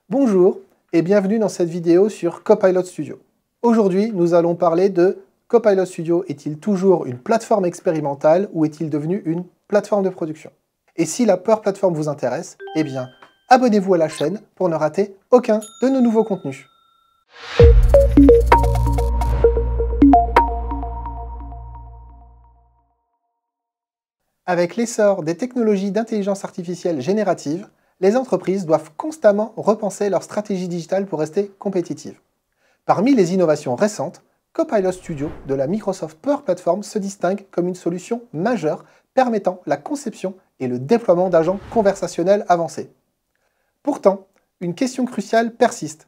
Bonjour et bienvenue dans cette vidéo sur Copilot Studio. Aujourd'hui, nous allons parler de Copilot Studio. Est-il toujours une plateforme expérimentale ou est-il devenu une plateforme de production? Et si la Power Platform vous intéresse, eh bien, abonnez-vous à la chaîne pour ne rater aucun de nos nouveaux contenus. Avec l'essor des technologies d'intelligence artificielle générative, les entreprises doivent constamment repenser leur stratégie digitale pour rester compétitives. Parmi les innovations récentes, Copilot Studio de la Microsoft Power Platform se distingue comme une solution majeure permettant la conception et le déploiement d'agents conversationnels avancés. Pourtant, une question cruciale persiste.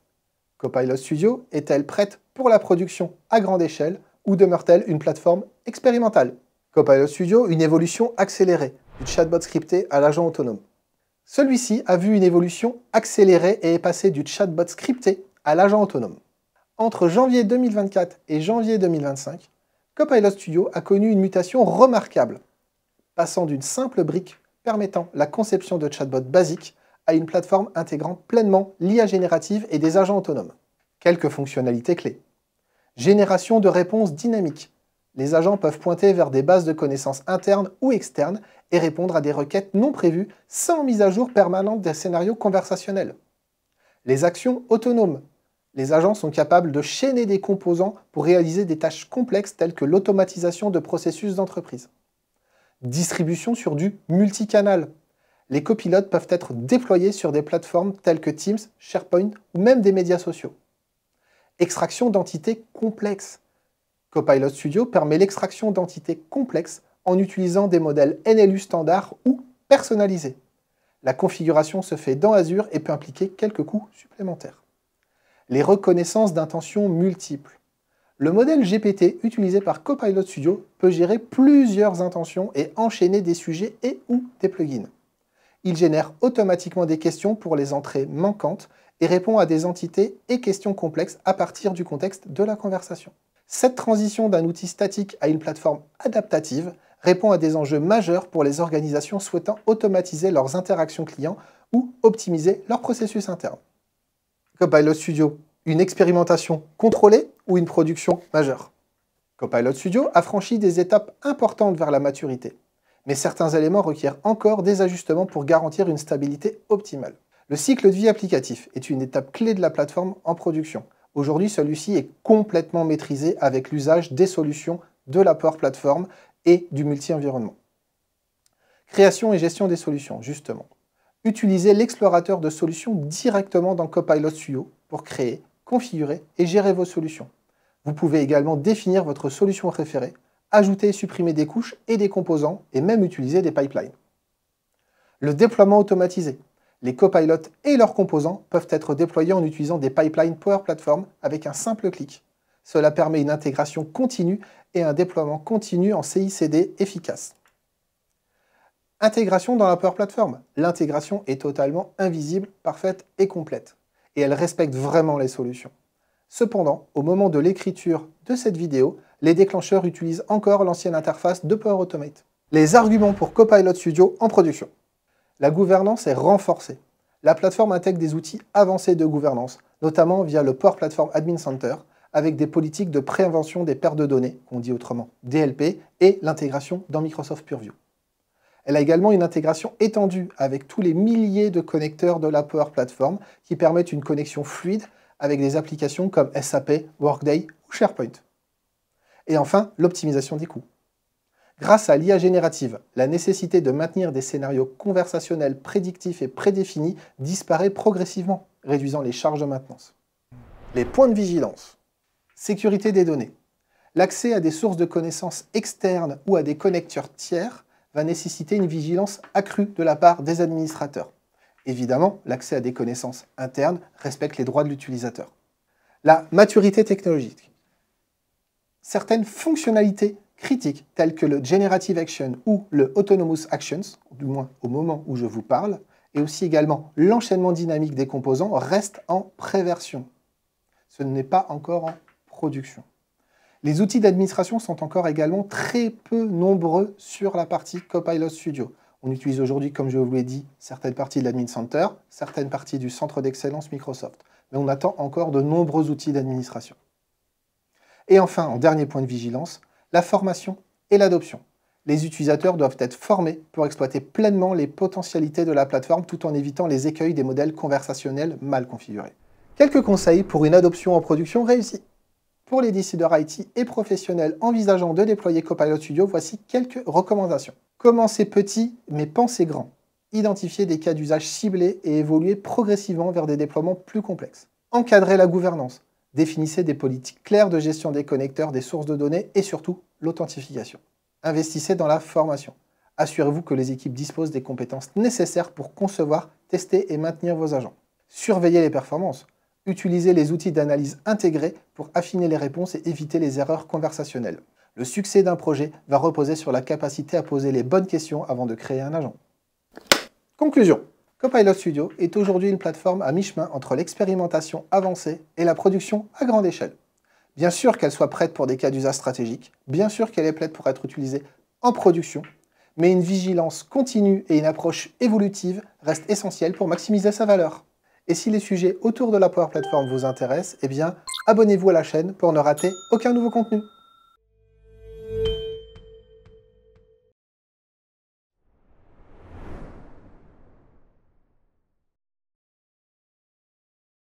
Copilot Studio est-elle prête pour la production à grande échelle ou demeure-t-elle une plateforme expérimentale? Copilot Studio, une évolution accélérée du chatbot scripté à l'agent autonome. Celui-ci a vu une évolution accélérée et est passé du chatbot scripté à l'agent autonome. Entre janvier 2024 et janvier 2025, Copilot Studio a connu une mutation remarquable, passant d'une simple brique permettant la conception de chatbots basiques à une plateforme intégrant pleinement l'IA générative et des agents autonomes. Quelques fonctionnalités clés. Génération de réponses dynamiques. Les agents peuvent pointer vers des bases de connaissances internes ou externes et répondre à des requêtes non prévues sans mise à jour permanente des scénarios conversationnels. Les actions autonomes. Les agents sont capables de chaîner des composants pour réaliser des tâches complexes telles que l'automatisation de processus d'entreprise. Distribution sur du multicanal. Les copilotes peuvent être déployés sur des plateformes telles que Teams, SharePoint ou même des médias sociaux. Extraction d'entités complexes. Copilot Studio permet l'extraction d'entités complexes en utilisant des modèles NLU standards ou personnalisés. La configuration se fait dans Azure et peut impliquer quelques coûts supplémentaires. Les reconnaissances d'intentions multiples. Le modèle GPT utilisé par Copilot Studio peut gérer plusieurs intentions et enchaîner des sujets et ou des plugins. Il génère automatiquement des questions pour les entrées manquantes et répond à des entités et questions complexes à partir du contexte de la conversation. Cette transition d'un outil statique à une plateforme adaptative répond à des enjeux majeurs pour les organisations souhaitant automatiser leurs interactions clients ou optimiser leur processus interne. Copilot Studio, une expérimentation contrôlée ou une production majeure? Copilot Studio a franchi des étapes importantes vers la maturité, mais certains éléments requièrent encore des ajustements pour garantir une stabilité optimale. Le cycle de vie applicatif est une étape clé de la plateforme en production. Aujourd'hui, celui-ci est complètement maîtrisé avec l'usage des solutions de la Power Platform et du multi-environnement. Création et gestion des solutions, justement. Utilisez l'explorateur de solutions directement dans Copilot Studio pour créer, configurer et gérer vos solutions. Vous pouvez également définir votre solution préférée, ajouter et supprimer des couches et des composants et même utiliser des pipelines. Le déploiement automatisé. Les copilotes et leurs composants peuvent être déployés en utilisant des pipelines Power Platform avec un simple clic. Cela permet une intégration continue et un déploiement continu en CI/CD efficace. Intégration dans la Power Platform. L'intégration est totalement invisible, parfaite et complète. Et elle respecte vraiment les solutions. Cependant, au moment de l'écriture de cette vidéo, les déclencheurs utilisent encore l'ancienne interface de Power Automate. Les arguments pour Copilot Studio en production. La gouvernance est renforcée. La plateforme intègre des outils avancés de gouvernance, notamment via le Power Platform Admin Center, avec des politiques de prévention des pertes de données, qu'on dit autrement DLP, et l'intégration dans Microsoft Purview. Elle a également une intégration étendue avec tous les milliers de connecteurs de la Power Platform qui permettent une connexion fluide avec des applications comme SAP, Workday ou SharePoint. Et enfin, l'optimisation des coûts. Grâce à l'IA générative, la nécessité de maintenir des scénarios conversationnels prédictifs et prédéfinis disparaît progressivement, réduisant les charges de maintenance. Les points de vigilance. Sécurité des données. L'accès à des sources de connaissances externes ou à des connecteurs tiers va nécessiter une vigilance accrue de la part des administrateurs. Évidemment, l'accès à des connaissances internes respecte les droits de l'utilisateur. La maturité technologique. Certaines fonctionnalités critiques telles que le Generative Action ou le Autonomous Actions, du moins au moment où je vous parle, et aussi également l'enchaînement dynamique des composants restent en préversion. Ce n'est pas encore en production. Les outils d'administration sont encore également très peu nombreux sur la partie Copilot Studio. On utilise aujourd'hui, comme je vous l'ai dit, certaines parties de l'Admin Center, certaines parties du centre d'excellence Microsoft. Mais on attend encore de nombreux outils d'administration. Et enfin, en dernier point de vigilance, la formation et l'adoption. Les utilisateurs doivent être formés pour exploiter pleinement les potentialités de la plateforme tout en évitant les écueils des modèles conversationnels mal configurés. Quelques conseils pour une adoption en production réussie. Pour les décideurs IT et professionnels envisageant de déployer Copilot Studio, voici quelques recommandations. Commencez petit, mais pensez grand. Identifiez des cas d'usage ciblés et évoluez progressivement vers des déploiements plus complexes. Encadrez la gouvernance. Définissez des politiques claires de gestion des connecteurs, des sources de données et surtout l'authentification. Investissez dans la formation. Assurez-vous que les équipes disposent des compétences nécessaires pour concevoir, tester et maintenir vos agents. Surveillez les performances. Utilisez les outils d'analyse intégrés pour affiner les réponses et éviter les erreurs conversationnelles. Le succès d'un projet va reposer sur la capacité à poser les bonnes questions avant de créer un agent. Conclusion. Copilot Studio est aujourd'hui une plateforme à mi-chemin entre l'expérimentation avancée et la production à grande échelle. Bien sûr qu'elle soit prête pour des cas d'usage stratégiques, bien sûr qu'elle est prête pour être utilisée en production, mais une vigilance continue et une approche évolutive restent essentielles pour maximiser sa valeur. Et si les sujets autour de la Power Platform vous intéressent, eh bien, abonnez-vous à la chaîne pour ne rater aucun nouveau contenu.